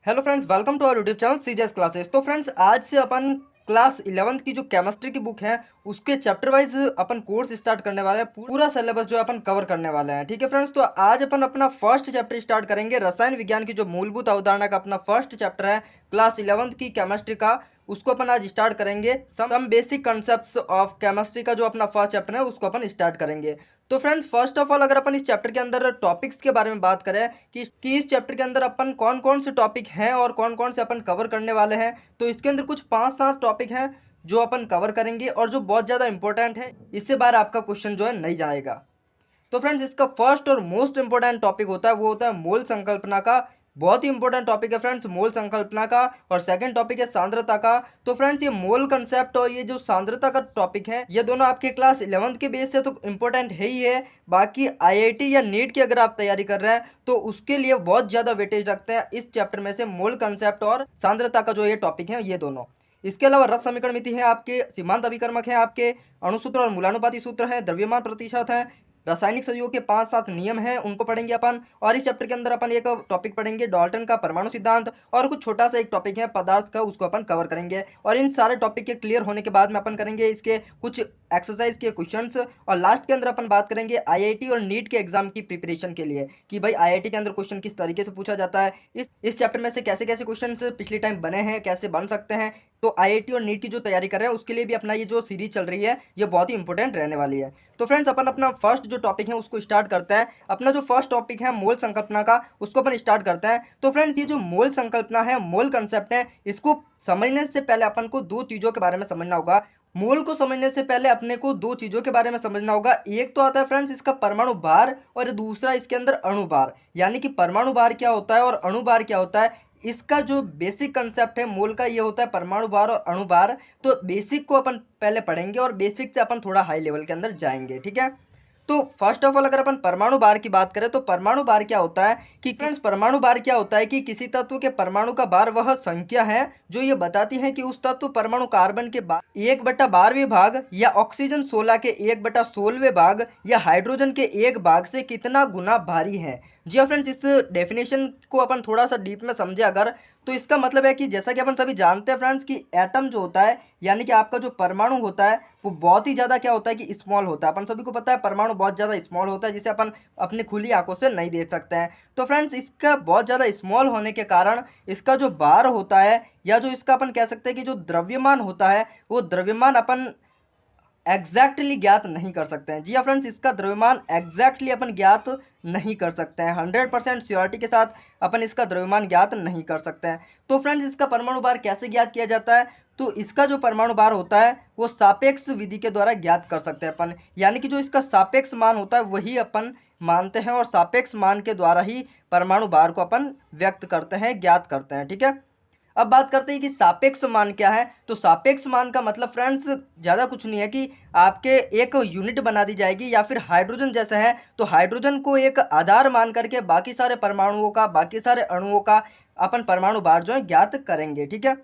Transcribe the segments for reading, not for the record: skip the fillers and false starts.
Hello friends, welcome to our YouTube channel CGS classes. तो friends, आज से अपन class 11th की जो केमिस्ट्री की बुक है उसके चैप्टर वाइज अपन कोर्स स्टार्ट करने वाले हैं। पूरा सिलेबस जो है अपन कवर करने वाले हैं। ठीक है फ्रेंड्स, तो आज अपन अपना फर्स्ट चैप्टर स्टार्ट करेंगे। रसायन विज्ञान की जो मूलभूत अवधारणा का अपना फर्स्ट चैप्टर है क्लास 11th की केमिस्ट्री का, उसको अपन आज स्टार्ट करेंगे। Some basic concepts of chemistry का जो अपना फर्स्ट चैप्टर है उसको अपन स्टार्ट करेंगे। तो फ्रेंड्स, फर्स्ट ऑफ ऑल अगर अपन इस चैप्टर के अंदर टॉपिक्स के बारे में बात करें कि इस चैप्टर के अंदर अपन कौन कौन से टॉपिक हैं और कौन कौन से अपन कवर करने वाले हैं, तो इसके अंदर कुछ 5-7 टॉपिक हैं जो अपन कवर करेंगे और जो बहुत ज़्यादा इंपॉर्टेंट है। इससे बाहर आपका क्वेश्चन जो है नहीं जाएगा। तो फ्रेंड्स, इसका फर्स्ट और मोस्ट इंपॉर्टेंट टॉपिक होता है वो होता है मोल संकल्पना का। बहुत ही इंपॉर्टेंट टॉपिक है फ्रेंड्स मोल संकल्पना का। और सेकंड टॉपिक है सांद्रता का। तो फ्रेंड्स, ये मोल कंसेप्ट और ये जो सांद्रता का टॉपिक है ये दोनों आपके क्लास 11th के बेस से तो इंपॉर्टेंट है ही है। बाकी आईआईटी या नीट की अगर आप तैयारी कर रहे हैं तो उसके लिए बहुत ज़्यादा वेटेज रखते हैं इस चैप्टर में से मोल कंसेप्ट और सांद्रता का जो ये टॉपिक है ये दोनों। इसके अलावा रस समीकरण मिति है आपके, सीमांत अभिकर्मक है आपके, अणुसूत्र और मूलानुपाती सूत्र है, द्रव्यमान प्रतिशत है, रासायनिक संयुगों के 5-7 नियम हैं उनको पढ़ेंगे अपन। और इस चैप्टर के अंदर अपन एक टॉपिक पढ़ेंगे डाल्टन का परमाणु सिद्धांत, और कुछ छोटा सा एक टॉपिक है पदार्थ का, उसको अपन कवर करेंगे। और इन सारे टॉपिक के क्लियर होने के बाद में अपन करेंगे इसके कुछ एक्सरसाइज के क्वेश्चंस। और लास्ट के अंदर अपन बात करेंगे आईआईटी और नीट के एग्जाम की प्रिपरेशन के लिए कि भाई आईआईटी के अंदर क्वेश्चन किस तरीके से पूछा जाता है, इस चैप्टर में से कैसे कैसे क्वेश्चन पिछले टाइम बने हैं, कैसे बन सकते हैं। तो आईआईटी और नीट की जो तैयारी कर रहे हैं उसके लिए भी अपना ये जो सीरीज चल रही है ये बहुत ही इंपॉर्टेंट रहने वाली है। तो फ्रेंड्स, अपन अपना फर्स्ट जो टॉपिक है उसको स्टार्ट करते हैं। अपना जो फर्स्ट टॉपिक है मोल संकल्पना का, उसको अपन स्टार्ट करते हैं। तो फ्रेंड्स, ये जो मोल संकल्पना है, मोल कंसेप्ट है, इसको समझने से पहले अपन को दो चीज़ों के बारे में समझना होगा। मोल को समझने से पहले अपने को दो चीज़ों के बारे में समझना होगा। एक तो आता है फ्रेंड्स इसका परमाणु भार, और दूसरा इसके अंदर अणु भार। यानी कि परमाणु भार क्या होता है और अणु भार क्या होता है। इसका जो बेसिक कंसेप्ट है मोल का ये होता है परमाणु भार और अणु भार। तो बेसिक को अपन पहले पढ़ेंगे और बेसिक से अपन थोड़ा हाई लेवल के अंदर जाएंगे। ठीक है, तो फर्स्ट ऑफ ऑल अगर अपन परमाणु भार की बात करें तो परमाणु भार क्या होता है कि फ्रेंड्स, परमाणु भार क्या होता है कि किसी तत्व के परमाणु का भार वह संख्या है जो ये बताती है कि उस तत्व परमाणु कार्बन के 1/12वें भाग, या ऑक्सीजन 16 के 1/16वें भाग, या हाइड्रोजन के 1 भाग से कितना गुना भारी है। जी हाँ फ्रेंड्स, इस डेफिनेशन को अपन थोड़ा सा डीप में समझे अगर, तो इसका मतलब है कि जैसा कि अपन सभी जानते हैं फ्रेंड्स कि एटम जो होता है यानी कि आपका जो परमाणु होता है वो बहुत ही ज़्यादा क्या होता है कि स्मॉल होता है। अपन सभी को पता है परमाणु बहुत ज़्यादा स्मॉल होता है जिसे अपन अपनी खुली आंखों से नहीं देख सकते हैं। तो फ्रेंड्स, इसका बहुत ज़्यादा स्मॉल होने के कारण इसका जो भार होता है, या जो इसका अपन कह सकते हैं कि जो द्रव्यमान होता है, वो द्रव्यमान अपन एग्जैक्टली ज्ञात नहीं कर सकते हैं। जी हाँ फ्रेंड्स, इसका द्रव्यमान एग्जैक्टली अपन ज्ञात नहीं कर सकते हैं। 100% श्योरिटी के साथ अपन इसका द्रव्यमान ज्ञात नहीं कर सकते हैं। तो फ्रेंड्स, इसका परमाणु भार कैसे ज्ञात किया जाता है, तो इसका जो परमाणु भार होता है वो सापेक्ष विधि के द्वारा ज्ञात कर सकते हैं अपन। यानी कि जो इसका सापेक्ष मान होता है वही अपन मानते हैं, और सापेक्ष मान के द्वारा ही परमाणु भार को अपन व्यक्त करते हैं, ज्ञात करते हैं। ठीक है, अब बात करते हैं कि सापेक्ष मान क्या है। तो सापेक्ष मान का मतलब फ्रेंड्स ज़्यादा कुछ नहीं है कि आपके एक यूनिट बना दी जाएगी, या फिर हाइड्रोजन जैसे है तो हाइड्रोजन को एक आधार मान करके बाकी सारे परमाणुओं का, बाकी सारे अणुओं का अपन परमाणु भार जो है ज्ञात करेंगे। ठीक है,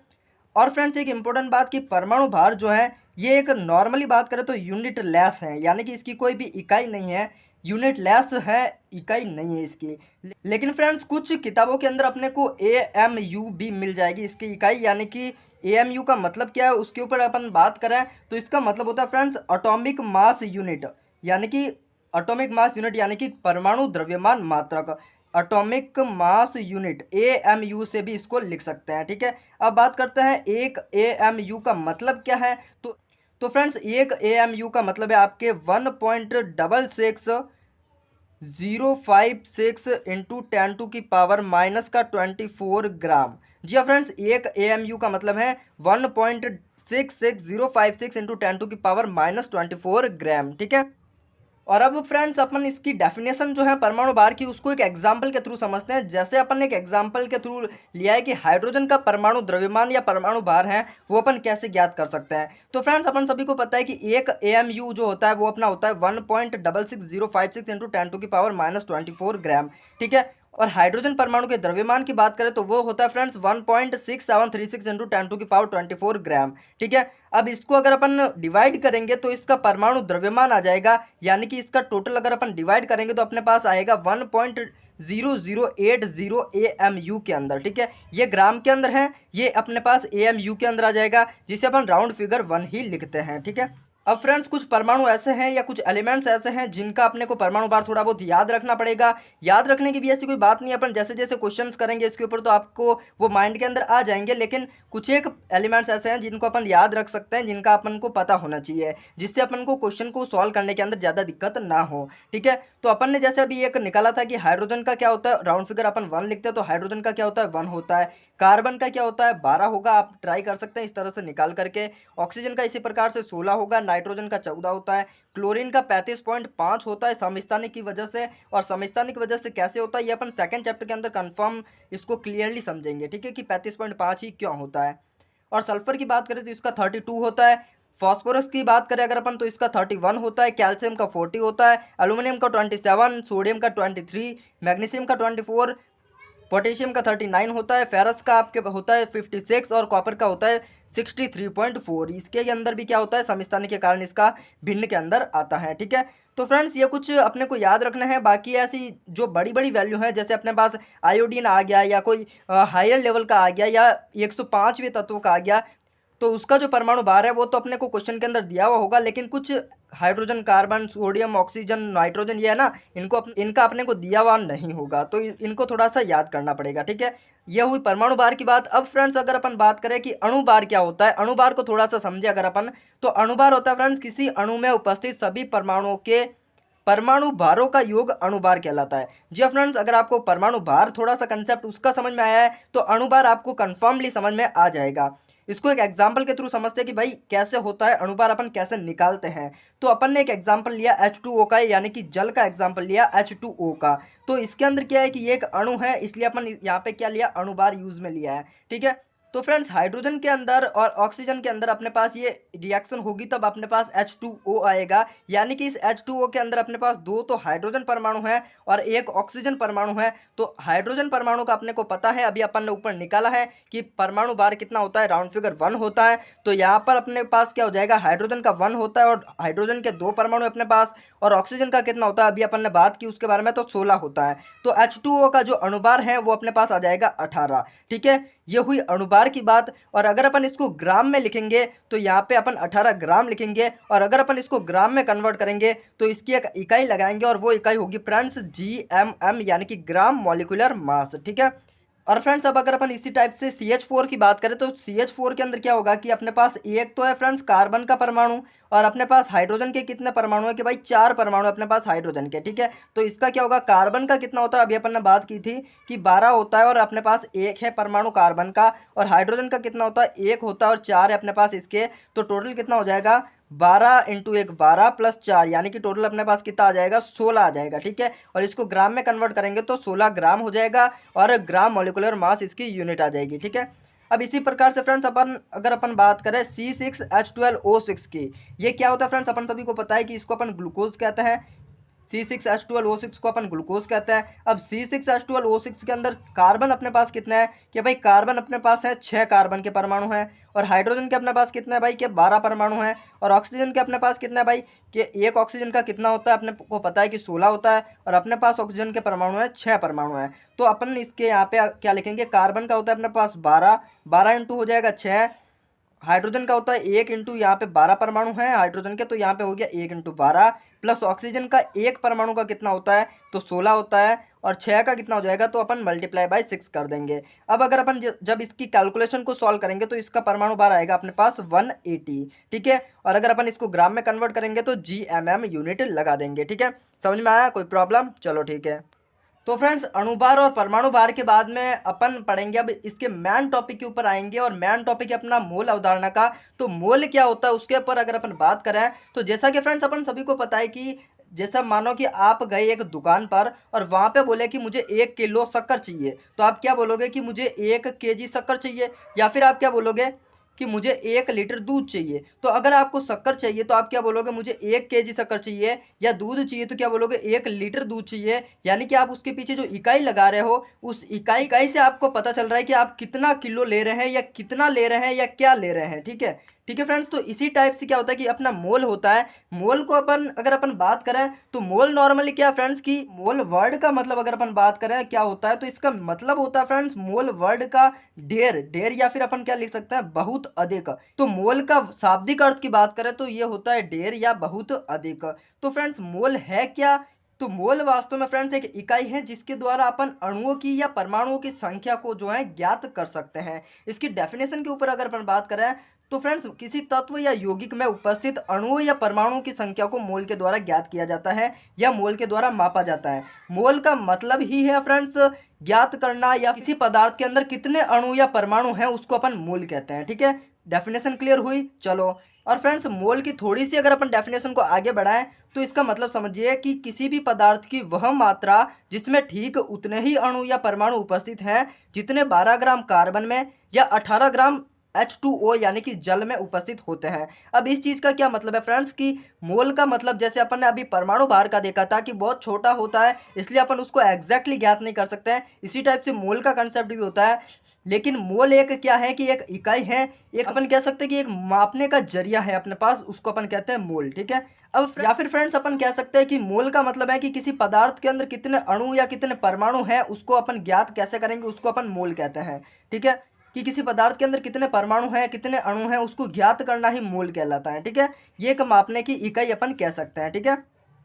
और फ्रेंड्स एक इंपॉर्टेंट बात कि परमाणु भार जो है ये एक नॉर्मली बात करें तो यूनिट लेस है, यानी कि इसकी कोई भी इकाई नहीं है, यूनिट लेस है, इकाई नहीं है इसकी। लेकिन फ्रेंड्स, कुछ किताबों के अंदर अपने को AMU भी मिल जाएगी इसकी इकाई। यानी कि AMU का मतलब क्या है उसके ऊपर अपन बात करें तो इसका मतलब होता है फ्रेंड्स एटॉमिक मास यूनिट। यानी कि एटॉमिक मास यूनिट यानी कि परमाणु द्रव्यमान मात्रक, एटॉमिक मास यूनिट AMU से भी इसको लिख सकते हैं। ठीक है, अब बात करते हैं एक AMU का मतलब क्या है। तो फ्रेंड्स, एक AMU का मतलब है आपके 1.66056 इंटू 10⁻⁻24 ग्राम। जी हाँ फ्रेंड्स, एक AMU का मतलब है 1.66056 इंटू 10⁻⁻24 ग्राम। ठीक है, और अब फ्रेंड्स अपन इसकी डेफिनेशन जो है परमाणु भार की उसको एक एग्जाम्पल के थ्रू समझते हैं। जैसे अपन ने एक एग्जाम्पल के थ्रू लिया है कि हाइड्रोजन का परमाणु द्रव्यमान या परमाणु भार है वो अपन कैसे ज्ञात कर सकते हैं। तो फ्रेंड्स, अपन सभी को पता है कि एक AMU जो होता है वो अपना होता है 1.66056 इंटू 10⁻⁻24 ग्राम। ठीक है, और हाइड्रोजन परमाणु के द्रव्यमान की बात करें तो वो होता है फ्रेंड्स 1.6736 इंटू 10⁻24 ग्राम। ठीक है, अब इसको अगर अपन डिवाइड करेंगे तो इसका परमाणु द्रव्यमान आ जाएगा। यानी कि इसका टोटल अगर अपन डिवाइड करेंगे तो अपने पास आएगा AMU के अंदर, ठीक है। ये ग्राम के अंदर है, ये अपने पास AMU के अंदर आ जाएगा, जिसे अपन राउंड फिगर 1 ही लिखते हैं, ठीक है। अब फ्रेंड्स कुछ परमाणु ऐसे हैं या कुछ एलिमेंट्स ऐसे हैं जिनका अपने को परमाणु भार थोड़ा बहुत याद रखना पड़ेगा। याद रखने की भी ऐसी कोई बात नहीं है, अपन जैसे जैसे क्वेश्चंस करेंगे इसके ऊपर तो आपको वो माइंड के अंदर आ जाएंगे, लेकिन कुछ एक एलिमेंट्स ऐसे हैं जिनको अपन याद रख सकते हैं, जिनका अपन को पता होना चाहिए, जिससे अपन को क्वेश्चन को सॉल्व करने के अंदर ज़्यादा दिक्कत ना हो, ठीक है। तो अपन ने जैसे अभी एक निकाला था कि हाइड्रोजन का क्या होता है, राउंड फिगर अपन 1 लिखते हैं, तो हाइड्रोजन का क्या होता है 1 होता है। कार्बन का क्या होता है 12 होगा, आप ट्राई कर सकते हैं इस तरह से निकाल करके। ऑक्सीजन का इसी प्रकार से 16 होगा, नाइट्रोजन का 14 होता है, क्लोरीन का 35.5 होता है समस्थानिक की वजह से। और समस्थानिक की वजह से कैसे होता है ये अपन सेकंड चैप्टर के अंदर कंफर्म इसको क्लियरली समझेंगे, ठीक है, कि 35.5 ही क्यों होता है। और सल्फर की बात करें तो इसका 32 होता है। फॉस्फोरस की बात करें अगर अपन तो इसका 31 होता है, कैल्शियम का 40 होता है, एल्यूमिनियम का 27, सोडियम का 23, मैग्नीशियम का 24, पोटेशियम का 39 होता है, फेरस का आपके होता है 56 और कॉपर का होता है 63.4। इसके अंदर भी क्या होता है समस्थानिक के कारण इसका भिन्न के अंदर आता है, ठीक है। तो फ्रेंड्स ये कुछ अपने को याद रखना है। बाकी ऐसी जो बड़ी बड़ी वैल्यू है, जैसे अपने पास आयोडीन आ गया या कोई हायर लेवल का आ गया या 105वें तत्व का आ गया, तो उसका जो परमाणु भार है वो तो अपने को क्वेश्चन के अंदर दिया हुआ होगा, लेकिन कुछ hydrogen, carbon, sodium, oxygen, nitrogen ये है ना, इनका अपने को दिया हुआ नहीं होगा, तो इनको थोड़ा सा याद करना पड़ेगा, ठीक है। यह हुई परमाणु भार की बात। अब फ्रेंड्स अगर अपन बात करें कि अणु भार क्या होता है, अणु भार को थोड़ा सा समझे अगर अपन, तो अणु भार होता है फ्रेंड्स किसी अणु में उपस्थित सभी परमाणुओं के परमाणु भारों का योग अणु भार कहलाता है। जी फ्रेंड्स, अगर आपको परमाणु भार थोड़ा सा कंसेप्ट उसका समझ में आया है तो अणु भार आपको कंफर्मली समझ में आ जाएगा। इसको एक एग्जाम्पल के थ्रू समझते हैं कि भाई कैसे होता है अणुभार, अपन कैसे निकालते हैं। तो अपन ने एक एग्जाम्पल लिया H2O का, यानी कि जल का एग्जाम्पल लिया H2O का। तो इसके अंदर क्या है कि ये एक अणु है, इसलिए अपन यहाँ पे क्या लिया, अणुभार यूज में लिया है, ठीक है। तो फ्रेंड्स हाइड्रोजन के अंदर और ऑक्सीजन के अंदर अपने पास ये रिएक्शन होगी तब अपने पास H2O आएगा, यानी कि इस H2O के अंदर अपने पास 2 तो हाइड्रोजन परमाणु है और 1 ऑक्सीजन परमाणु है। तो हाइड्रोजन परमाणु का अपने को पता है, अभी अपन ने ऊपर निकाला है कि परमाणु भार कितना होता है, राउंड फिगर 1 होता है। तो यहाँ पर अपने पास क्या हो जाएगा, हाइड्रोजन का 1 होता है और हाइड्रोजन के 2 परमाणु अपने पास, और ऑक्सीजन का कितना होता है अभी अपन ने बात की उसके बारे में, तो 16 होता है। तो H2O का जो अणुभार है वो अपने पास आ जाएगा 18, ठीक है। ये हुई अणुभार की बात। और अगर अपन इसको ग्राम में लिखेंगे तो यहाँ पे अपन 18 ग्राम लिखेंगे, और अगर अपन इसको ग्राम में कन्वर्ट करेंगे तो इसकी एक इकाई लगाएंगे और वो इकाई होगी फ्रेंड्स GMM, यानी कि ग्राम मॉलिक्यूलर मास, ठीक है। और फ्रेंड्स अब अगर अपन इसी टाइप से CH4 की बात करें तो CH4 के अंदर क्या होगा कि अपने पास एक तो है फ्रेंड्स कार्बन का परमाणु, और अपने पास हाइड्रोजन के कितने परमाणु है कि भाई 4 परमाणु अपने पास हाइड्रोजन के, ठीक है। तो इसका क्या होगा, कार्बन का कितना होता है, अभी अपन ने बात की थी कि 12 होता है और अपने पास 1 है परमाणु कार्बन का, और हाइड्रोजन का कितना होता है 1 होता है और 4 है अपने पास इसके। तो टोटल कितना हो जाएगा 12 × 1 12 + 4, यानी कि टोटल अपने पास कितना आ जाएगा 16 आ जाएगा, ठीक है। और इसको ग्राम में कन्वर्ट करेंगे तो 16 ग्राम हो जाएगा, और ग्राम मॉलिक्यूलर मास इसकी यूनिट आ जाएगी, ठीक है। अब इसी प्रकार से फ्रेंड्स अगर अपन बात करें C6H12O6 की, ये क्या होता है फ्रेंड्स, अपन सभी को पता है कि इसको अपन ग्लूकोज कहते हैं। C6H12O6 को अपन ग्लूकोज कहते हैं। अब C6H12O6 के अंदर कार्बन अपने पास कितना है कि भाई कार्बन अपने पास है 6 कार्बन के परमाणु हैं, और हाइड्रोजन के अपने पास कितना है भाई कि 12 परमाणु हैं, और ऑक्सीजन के अपने पास कितना है भाई कि एक ऑक्सीजन का कितना होता है अपने को पता है कि 16 होता है, और अपने पास ऑक्सीजन के परमाणु है 6 परमाणु हैं। तो अपन इसके यहाँ पे क्या लिखेंगे, कार्बन का होता है अपने पास 12, 12 इंटू हो जाएगा 6, हाइड्रोजन का होता है 1 इंटू यहाँ पे 12 परमाणु हैं हाइड्रोजन के, तो यहाँ पे हो गया 1 × 12, प्लस ऑक्सीजन का 1 परमाणु का कितना होता है तो 16 होता है, और 6 का कितना हो जाएगा तो अपन मल्टीप्लाई बाय 6 कर देंगे। अब अगर अपन जब इसकी कैलकुलेशन को सॉल्व करेंगे तो इसका परमाणु भार आएगा अपने पास 180, ठीक है। और अगर अपन इसको ग्राम में कन्वर्ट करेंगे तो GMM यूनिट लगा देंगे, ठीक है। समझ में आया, कोई प्रॉब्लम, चलो ठीक है। तो फ्रेंड्स अणुभार और परमाणु भार के बाद में अपन पढ़ेंगे अब इसके मैन टॉपिक के ऊपर आएंगे, और मैन टॉपिक है अपना मोल अवधारणा का। तो मोल क्या होता है उसके ऊपर अगर अपन बात करें तो जैसा कि फ्रेंड्स अपन सभी को पता है कि जैसा मानो कि आप गए एक दुकान पर और वहाँ पे बोले कि मुझे 1 किलो शक्कर चाहिए, तो आप क्या बोलोगे कि मुझे 1 kg शक्कर चाहिए, या फिर आप क्या बोलोगे कि मुझे 1 लीटर दूध चाहिए। तो अगर आपको शक्कर चाहिए तो आप क्या बोलोगे मुझे 1 kg शक्कर चाहिए, या दूध चाहिए तो क्या बोलोगे 1 लीटर दूध चाहिए। यानी कि आप उसके पीछे जो इकाई लगा रहे हो उस इकाई से आपको पता चल रहा है कि आप कितना किलो ले रहे हैं या कितना ले रहे हैं या क्या ले रहे हैं, ठीक है। ठीक है फ्रेंड्स, तो इसी टाइप से क्या होता है कि अपना मोल होता है। मोल को अगर अपन बात करें तो मोल नॉर्मली क्या फ्रेंड्स की मोल वर्ड का मतलब अगर अपन बात करें क्या होता है, तो इसका मतलब होता है फ्रेंड्स मोल वर्ड का ढेर। ढेर या फिर अपन क्या लिख सकते हैं, बहुत अधिक। तो मोल का शाब्दिक अर्थ की बात करें तो ये होता है ढेर या बहुत अधिक। तो फ्रेंड्स मोल है क्या, तो मोल वास्तव में फ्रेंड्स एक इकाई है जिसके द्वारा अपन अणुओं की या परमाणुओं की संख्या को जो है ज्ञात कर सकते हैं। इसकी डेफिनेशन के ऊपर अगर अपन बात करें तो फ्रेंड्स किसी तत्व या यौगिक में उपस्थित अणुओं या परमाणुओं की संख्या को मोल के द्वारा ज्ञात किया जाता है या मोल के द्वारा मापा जाता है। मोल का मतलब ही है फ्रेंड्स ज्ञात करना, या किसी पदार्थ के अंदर कितने अणु या परमाणु हैं उसको अपन मोल कहते हैं। ठीक है, डेफिनेशन क्लियर हुई। चलो, और फ्रेंड्स मोल की थोड़ी सी अगर अपन डेफिनेशन को आगे बढ़ाएं तो इसका मतलब समझिए कि किसी भी पदार्थ की वह मात्रा जिसमें ठीक उतने ही अणु या परमाणु उपस्थित हैं जितने 12 ग्राम कार्बन में या 18 ग्राम H2O यानी कि जल में उपस्थित होते हैं। अब इस चीज़ का क्या मतलब है फ्रेंड्स कि मोल का मतलब जैसे अपन ने अभी परमाणु भार का देखा था कि बहुत छोटा होता है इसलिए अपन उसको एग्जैक्टली ज्ञात नहीं कर सकते हैं, इसी टाइप से मोल का कंसेप्ट भी होता है। लेकिन मोल एक क्या है कि एक इकाई है, एक अपन कह सकते हैं कि एक मापने का जरिया है अपने पास, उसको अपन कहते हैं मोल। ठीक है, अब या फिर फ्रेंड्स अपन कह सकते हैं कि मोल का मतलब है कि किसी पदार्थ के अंदर कितने अणु या कितने परमाणु हैं उसको अपन ज्ञात कैसे करेंगे, उसको अपन मोल कहते हैं। ठीक है, कि किसी पदार्थ के अंदर कितने परमाणु हैं कितने अणु हैं उसको ज्ञात करना ही मोल कहलाता है। ठीक है, ये एक मापने की इकाई अपन कह सकते हैं। ठीक है,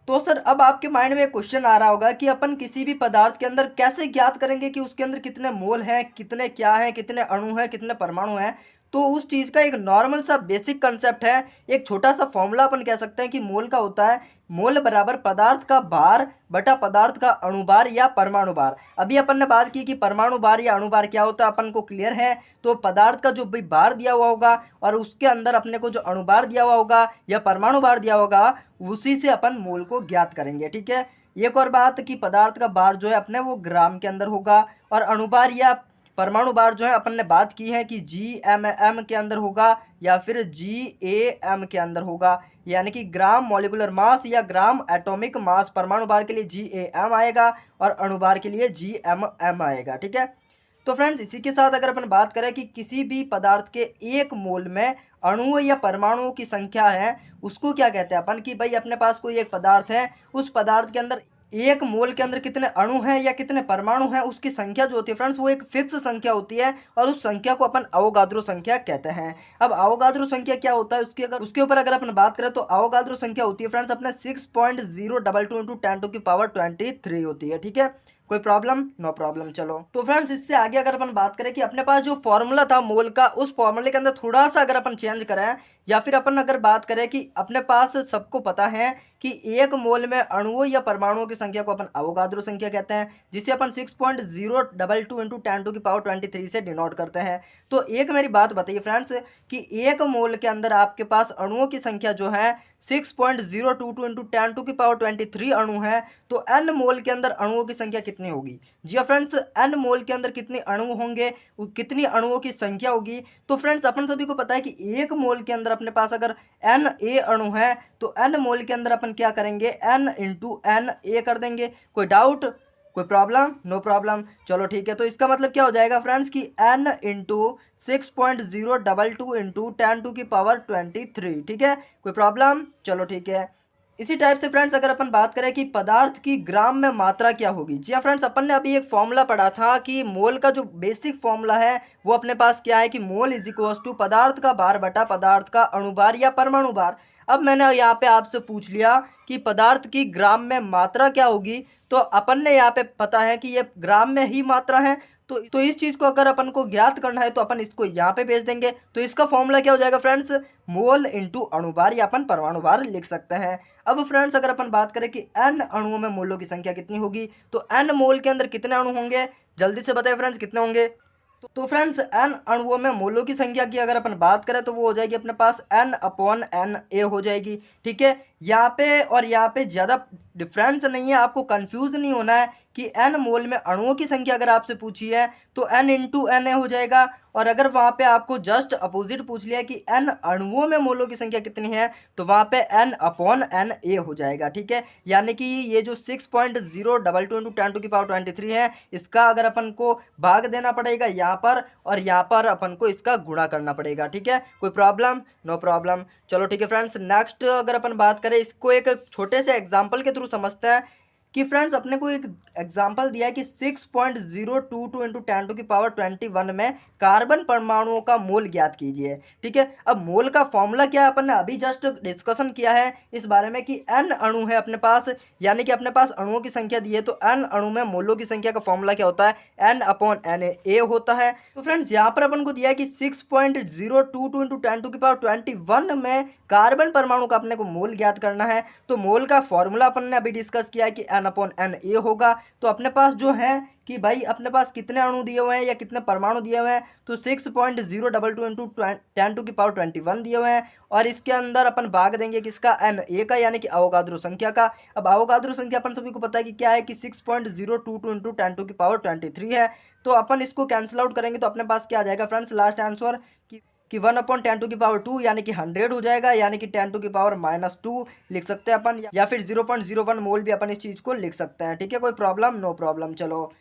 तो सर अब आपके माइंड में एक क्वेश्चन आ रहा होगा कि अपन किसी भी पदार्थ के अंदर कैसे ज्ञात करेंगे कि उसके अंदर कितने मोल हैं, कितने क्या हैं, कितने अणु हैं, कितने परमाणु हैं। तो उस चीज़ का एक नॉर्मल सा बेसिक कंसेप्ट है, एक छोटा सा फॉर्मूला अपन कह सकते हैं कि मोल का होता है मोल बराबर पदार्थ का भार बटा पदार्थ का अणुभार या परमाणु भार। अभी अपन ने बात की कि परमाणु भार या अणुभार क्या होता है अपन को क्लियर है। तो पदार्थ का जो भी भार दिया हुआ होगा और उसके अंदर अपने को जो अणुभार दिया हुआ होगा या परमाणु भार दिया होगा उसी से अपन मोल को ज्ञात करेंगे। ठीक है, एक और बात कि पदार्थ का भार जो है अपने वो ग्राम के अंदर होगा और अणुभार या परमाणु भार जो है अपन ने बात की है कि GMM के अंदर होगा या फिर GAM के अंदर होगा, यानी कि ग्राम मॉलिक्यूलर मास या ग्राम एटॉमिक मास परमाणु भार के लिए GAM आएगा और अणुभार के लिए GMM आएगा। ठीक है, तो फ्रेंड्स इसी के साथ अगर अपन बात करें कि किसी भी पदार्थ के एक मोल में अणुओं या परमाणुओं की संख्या है उसको क्या कहते हैं अपन, कि भाई अपने पास कोई एक पदार्थ है, उस पदार्थ के अंदर एक मोल के अंदर कितने अणु हैं या कितने परमाणु हैं उसकी संख्या जो होती है फ्रेंड्स वो एक फिक्स संख्या होती है और उस संख्या को अपन अवोगाद्रो संख्या कहते हैं। अब अवोगाद्रो संख्या क्या होता है उसके ऊपर अगर अपन बात करें तो अवोगाद्रो संख्या होती है फ्रेंड्स अपने 6.022 इंटू 10⁻23 होती है। ठीक है, कोई प्रॉब्लम, नो प्रॉब्लम। चलो, तो फ्रेंड्स इससे आगे अगर अपन बात करें कि अपने पास जो फॉर्मूला था मोल का उस फॉर्मूले के अंदर थोड़ा सा अगर अपन चेंज करें या फिर अपन अगर बात करें कि अपने पास सबको पता है कि एक मोल में अणुओं या परमाणुओं की संख्या को अपन अवोगाद्रो संख्या कहते हैं जिसे अपन 6.022 इंटू 10⁻23 से डिनोट करते हैं। तो एक मेरी बात बताइए फ्रेंड्स कि एक मोल के अंदर आपके पास अणुओं की संख्या जो है 6.022 इंटू 10⁻23 अणु है, तो एन मोल के अंदर अणुओं की संख्या कितनी होगी? जी हाँ फ्रेंड्स, एन मोल के अंदर कितने अणु होंगे, कितनी अणुओं की संख्या होगी? तो फ्रेंड्स अपन सभी को पता है कि एक मोल के अंदर अपने पास अगर Na अणु है तो एन मोल के अंदर अपन क्या करेंगे, n इंटू एन ए कर देंगे। कोई डाउट, कोई प्रॉब्लम, नो प्रॉब्लम। चलो ठीक है, तो इसका मतलब क्या हो जाएगा फ्रेंड्स कि n इंटू 6.022 इंटू 10⁻23। ठीक है, कोई प्रॉब्लम, चलो ठीक है। इसी टाइप से फ्रेंड्स अगर अपन बात करें कि पदार्थ की ग्राम में मात्रा क्या होगी, जी हाँ फ्रेंड्स अपन ने अभी एक फॉर्मूला पढ़ा था कि मोल का जो बेसिक फॉर्मूला है वो अपने पास क्या है कि मोल इज इक्वल्स टू पदार्थ का भार बटा पदार्थ का अणुभार या परमाणु भार। अब मैंने यहाँ पे आपसे पूछ लिया कि पदार्थ की ग्राम में मात्रा क्या होगी, तो अपन ने यहाँ पे पता है कि ये ग्राम में ही मात्रा है। तो इस चीज़ को अगर अपन को ज्ञात करना है तो अपन इसको यहाँ पे भेज देंगे। तो इसका फॉर्मूला क्या हो जाएगा फ्रेंड्स, मोल इंटू अणुभार या अपन परमाणु भार लिख सकते हैं। अब फ्रेंड्स अगर अपन बात करें कि एन अणुओं में मोलों की संख्या कितनी होगी, तो एन मोल के अंदर कितने अणु होंगे, जल्दी से बताइए फ्रेंड्स कितने होंगे। तो फ्रेंड्स एन अणुओं में मोलों की संख्या की अगर अपन बात करें तो वो हो जाएगी अपने पास n/Na हो जाएगी। ठीक है, यहाँ पे और यहाँ पे ज़्यादा डिफरेंस नहीं है, आपको कंफ्यूज नहीं होना है। कि n मोल में अणुओं की संख्या अगर आपसे पूछी है तो n इंटू एन हो जाएगा, और अगर वहाँ पे आपको जस्ट अपोजिट पूछ लिया कि n अणुओं में मोलों की संख्या कितनी है तो वहाँ पे n अपॉन एन ए हो जाएगा। ठीक है, यानी कि ये जो 6.022 इंटू 10⁻23 है, इसका अगर अपन को भाग देना पड़ेगा यहाँ पर, और यहाँ पर अपन को इसका गुणा करना पड़ेगा। ठीक है, कोई प्रॉब्लम? No problem. चलो ठीक है फ्रेंड्स, नेक्स्ट अगर अपन बात करें, इसको एक छोटे से एग्जाम्पल के थ्रू समझते हैं कि फ्रेंड्स अपने को एक एग्जाम्पल दिया है कि 6.022 इंटू 10⁻21 में कार्बन परमाणुओं का मोल ज्ञात कीजिए। ठीक है, अब मोल का फॉर्मूला क्या है अपन ने अभी जस्ट डिस्कशन किया है इस बारे में कि n अणु है अपने पास, यानी कि अपने पास अणुओं की संख्या दी है, तो n अणु में मोलों की संख्या का फॉर्मूला क्या होता है? n अपॉन एन ए होता है। तो फ्रेंड्स यहाँ पर अपन को दिया है कि 6.022 इंटू 10⁻21 में कार्बन परमाणु का अपने को मोल ज्ञात करना है। तो मोल का फॉर्मूला अपन ने अभी डिस्कस किया है कि n अपॉन एन ए होगा। तो अपने पास जो है कि भाई अपने पास कितने अणु दिए हुए हैं या कितने परमाणु दिए हुए हैं, तो 6.022 इंटू 10⁻21 दिए हुए हैं, और इसके अंदर अपन भाग देंगे किसका? एन ए का, यानी कि अवोगाद्रो संख्या का। अब अवोगाद्रो संख्या अपन सभी को पता है कि क्या है कि 6.022 इंटू 10⁻23 है। तो अपन इसको कैंसिल आउट करेंगे तो अपने पास क्या आ जाएगा फ्रेंड्स लास्ट आंसर कि 1/10⁻2 यानी कि 100 हो जाएगा, यानी कि 10⁻−2 लिख सकते हैं अपन, या फिर 0.01 मोल भी अपन इस चीज़ को लिख सकते हैं। ठीक है, कोई प्रॉब्लम? No problem. चलो,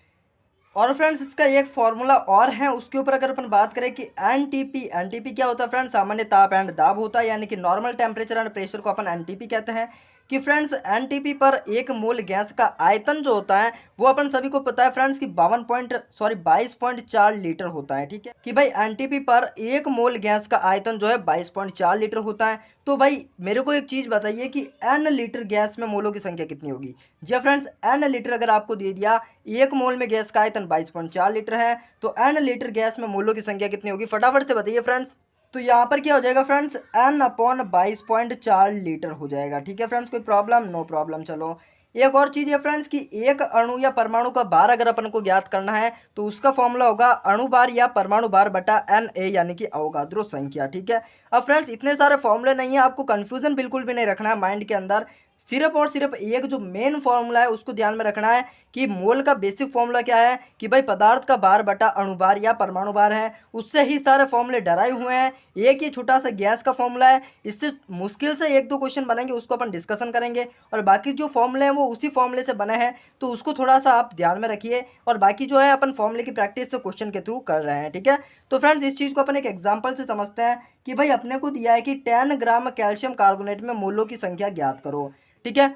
और फ्रेंड्स इसका एक फॉर्मूला और है, उसके ऊपर अगर अपन बात करें कि एनटीपी क्या होता है फ्रेंड्स? सामान्य ताप एंड दाब होता है, यानी कि नॉर्मल टेम्परेचर एंड प्रेशर को अपन एनटीपी कहते हैं। कि फ्रेंड्स एनटीपी पर एक मोल गैस का आयतन जो होता है वो अपन सभी को पता है फ्रेंड्स कि 22.4 लीटर होता है। ठीक है, कि भाई एनटीपी पर एक मोल गैस का आयतन जो है 22.4 लीटर होता है। तो भाई मेरे को एक चीज़ बताइए कि एन लीटर गैस में मोलों की संख्या कितनी होगी? जी फ्रेंड्स, एन लीटर अगर आपको दे दिया, एक मोल में गैस का आयतन 22.4 लीटर है, तो एन लीटर गैस में मोलों की संख्या कितनी होगी? फटाफट से बताइए फ्रेंड्स। तो यहाँ पर क्या हो जाएगा फ्रेंड्स? n अपॉन 22.4 लीटर हो जाएगा। ठीक है फ्रेंड्स, कोई प्रॉब्लम? No problem. चलो, एक और चीज़ है फ्रेंड्स कि एक अणु या परमाणु का भार अगर अपन को ज्ञात करना है तो उसका फॉर्मूला होगा अणु भार या परमाणु भार बटा एन ए, यानी कि अवोगाद्रो संख्या। ठीक है, अब फ्रेंड्स इतने सारे फॉर्मूले नहीं है, आपको कंफ्यूजन बिल्कुल भी नहीं रखना है माइंड के अंदर। सिर्फ और सिर्फ एक जो मेन फॉर्मूला है उसको ध्यान में रखना है कि मोल का बेसिक फॉर्मूला क्या है कि भाई पदार्थ का भार बटा अणुभार या परमाणु भार है, उससे ही सारे फॉर्मूले डराए हुए हैं। एक ये छोटा सा गैस का फॉर्मूला है, इससे मुश्किल से एक दो क्वेश्चन बनेंगे, उसको अपन डिस्कशन करेंगे, और बाकी जो फॉर्मूले हैं वो उसी फॉर्मूले से बने हैं, तो उसको थोड़ा सा आप ध्यान में रखिए, और बाकी जो है अपन फॉर्मूले की प्रैक्टिस तो क्वेश्चन के थ्रू कर रहे हैं। ठीक है, तो फ्रेंड्स इस चीज़ को अपन एक एग्जाम्पल से समझते हैं कि भाई अपने को दिया है कि 10 ग्राम कैल्शियम कार्बोनेट में मोलों की संख्या ज्ञात करो। ठीक है,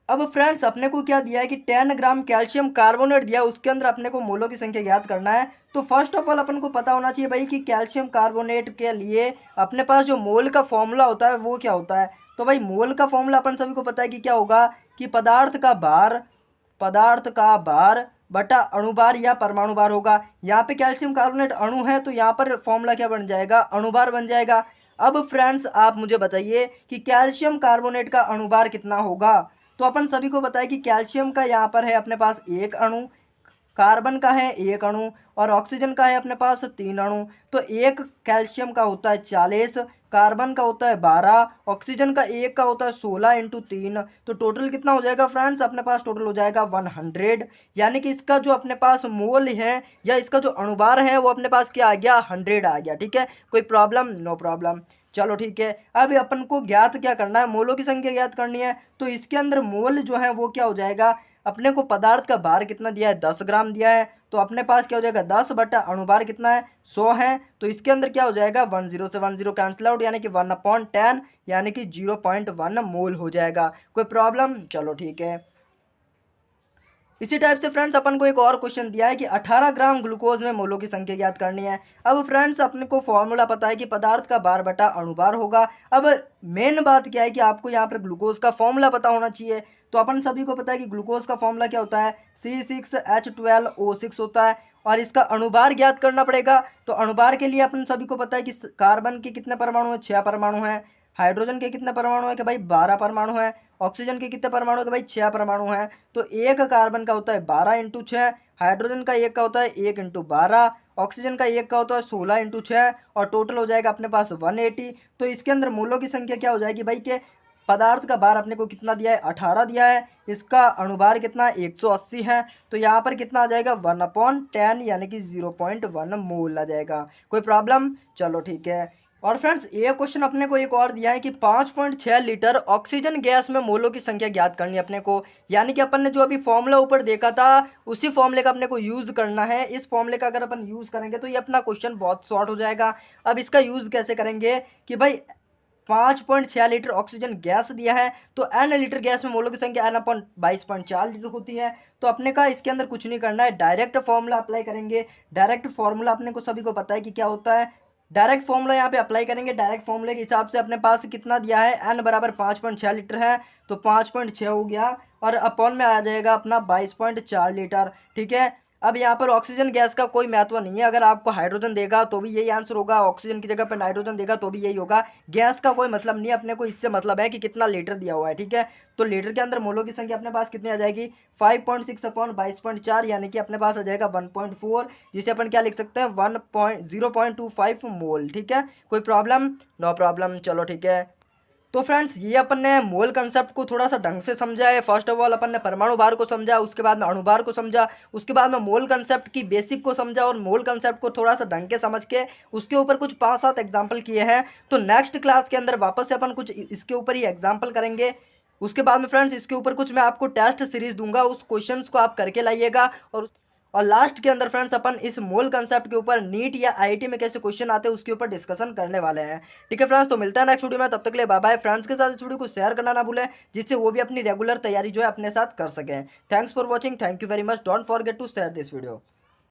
अब फ्रेंड्स अपने को क्या दिया है कि 10 ग्राम कैल्शियम कार्बोनेट दिया है, उसके अंदर अपने को मोलों की संख्या ज्ञात करना है। तो फर्स्ट ऑफ ऑल अपन को पता होना चाहिए भाई कि कैल्शियम कार्बोनेट के लिए अपने पास जो मोल का फॉर्मूला होता है वो क्या होता है। तो भाई मोल का फॉर्मूला अपन सभी को पता है कि क्या होगा कि पदार्थ का भार बटा अणुभार या परमाणु भार होगा। यहाँ पे कैल्शियम कार्बोनेट अणु है तो यहाँ पर फॉर्मूला क्या बन जाएगा? अणुभार बन जाएगा। अब फ्रेंड्स आप मुझे बताइए कि कैल्शियम कार्बोनेट का अणुभार कितना होगा? तो अपन सभी को पता है कि कैल्शियम का यहाँ पर है अपने पास एक अणु, कार्बन का है एक अणु, और ऑक्सीजन का है अपने पास 3 अणु। तो एक कैल्शियम का होता है 40, कार्बन का होता है 12, ऑक्सीजन का एक का होता है 16 इंटू 3। तो टोटल कितना हो जाएगा फ्रेंड्स? अपने पास टोटल हो जाएगा 100, यानी कि इसका जो अपने पास मोल है या इसका जो अणुभार है वो अपने पास क्या आ गया? 100 आ गया। ठीक है, कोई प्रॉब्लम? No problem. चलो ठीक है, अब अपन को ज्ञात क्या करना है? मोलों की संख्या ज्ञात करनी है। तो इसके अंदर मोल जो है वो क्या हो जाएगा? अपने को पदार्थ का भार कितना दिया है? 10 ग्राम दिया है, तो अपने पास क्या हो जाएगा? 10 बटा अणुभार कितना है? 100 है। तो इसके अंदर क्या हो जाएगा? 10 से 10 कैंसिल आउट, यानी कि 1/10 यानी कि 0.1 मोल हो जाएगा। कोई प्रॉब्लम? चलो ठीक है। इसी टाइप से फ्रेंड्स अपन को एक और क्वेश्चन दिया है कि 18 ग्राम ग्लूकोज में मोलों की संख्या ज्ञात करनी है। अब फ्रेंड्स अपने को फॉर्मूला पता है कि पदार्थ का भार बटा अणुभार होगा। अब मेन बात क्या है कि आपको यहाँ पर ग्लूकोज का फॉर्मूला पता होना चाहिए। तो अपन सभी को पता है कि ग्लूकोज का फॉर्मूला क्या होता है? C6H12O6 होता है, और इसका अणुभार ज्ञात करना पड़ेगा। तो अणुभार के लिए अपन सभी को पता है कि कार्बन के कितने परमाणु हैं? 6 परमाणु हैं। हाइड्रोजन के कितने परमाणु हैं? कि भाई 12 परमाणु हैं। ऑक्सीजन के कितने परमाणु हैं? कि भाई 6 परमाणु हैं। तो एक कार्बन का होता है 12 इंटू 6, हाइड्रोजन का एक का होता है 1 इंटू 12, ऑक्सीजन का एक का होता है 16 इंटू 6, और टोटल हो जाएगा अपने पास 180। तो इसके अंदर मोलों की संख्या क्या हो जाएगी भाई के पदार्थ का भार अपने को कितना दिया है 18 दिया है, इसका अणुभार कितना 180 है। तो यहाँ पर कितना आ जाएगा 1/10 यानी कि 0.1 मोल आ जाएगा। कोई प्रॉब्लम? चलो ठीक है। और फ्रेंड्स ये क्वेश्चन अपने को एक और दिया है कि 5.6 लीटर ऑक्सीजन गैस में मोलों की संख्या ज्ञात करनी है अपने को। यानी कि अपन ने जो अभी फॉर्मूला ऊपर देखा था उसी फॉर्मूले का अपने को यूज़ करना है। इस फॉर्मूले का अगर अपन यूज़ करेंगे तो ये अपना क्वेश्चन बहुत शॉर्ट हो जाएगा। अब इसका यूज़ कैसे करेंगे कि भाई 5.6 लीटर ऑक्सीजन गैस दिया है तो एन लीटर गैस में मोलों की संख्या एन अपन 22.4 लीटर होती है। तो अपने का इसके अंदर कुछ नहीं करना है, डायरेक्ट फॉर्मूला अप्लाई करेंगे। डायरेक्ट फॉर्मूला अपने को सभी को पता है कि क्या होता है। डायरेक्ट फॉर्मूला यहाँ पे अप्लाई करेंगे। डायरेक्ट फॉर्मूले के हिसाब से अपने पास कितना दिया है एन बराबर 5.6 लीटर है तो 5.6 हो गया और अपॉन में आ जाएगा अपना 22.4 लीटर। ठीक है। अब यहाँ पर ऑक्सीजन गैस का कोई महत्व नहीं है। अगर आपको हाइड्रोजन देगा तो भी यही आंसर होगा, ऑक्सीजन की जगह पर नाइट्रोजन देगा तो भी यही होगा। गैस का कोई मतलब नहीं है अपने को, इससे मतलब है कि कितना लीटर दिया हुआ है। ठीक है। तो लीटर के अंदर मोलों की संख्या अपने पास कितनी आ जाएगी 5.6 अपॉन 22.4 यानी कि अपने पास आ जाएगा 1.4, जिसे अपन क्या लिख सकते हैं 0.25 मोल। ठीक है। कोई प्रॉब्लम? No problem. चलो ठीक है। तो फ्रेंड्स ये अपन ने मोल कंसेप्ट को थोड़ा सा ढंग से समझा है। फर्स्ट ऑफ ऑल अपन ने परमाणु भार को समझा, उसके बाद में अणुभार को समझा, उसके बाद में मोल कंसेप्ट की बेसिक को समझा और मोल कंसेप्ट को थोड़ा सा ढंग के समझ के उसके ऊपर कुछ 5-7 एग्जाम्पल किए हैं। तो नेक्स्ट क्लास के अंदर वापस से अपन कुछ इसके ऊपर ही एग्जाम्पल करेंगे। उसके बाद में फ्रेंड्स इसके ऊपर कुछ मैं आपको टेस्ट सीरीज दूंगा, उस क्वेश्चंस को आप करके लाइएगा। और लास्ट के अंदर फ्रेंड्स अपन इस मोल कंसेप्ट के ऊपर नीट या आईआईटी में कैसे क्वेश्चन आते हैं उसके ऊपर डिस्कशन करने वाले हैं। ठीक है फ्रेंड्स, तो मिलता है नेक्स्ट वीडियो में। तब तक के लिए बाय बाय। फ्रेंड्स के साथ इस वीडियो को शेयर करना ना भूलें जिससे वो भी अपनी रेगुलर तैयारी जो है अपने साथ कर सकें। Thanks for watching. Thank you very much. Don't forget to share this video.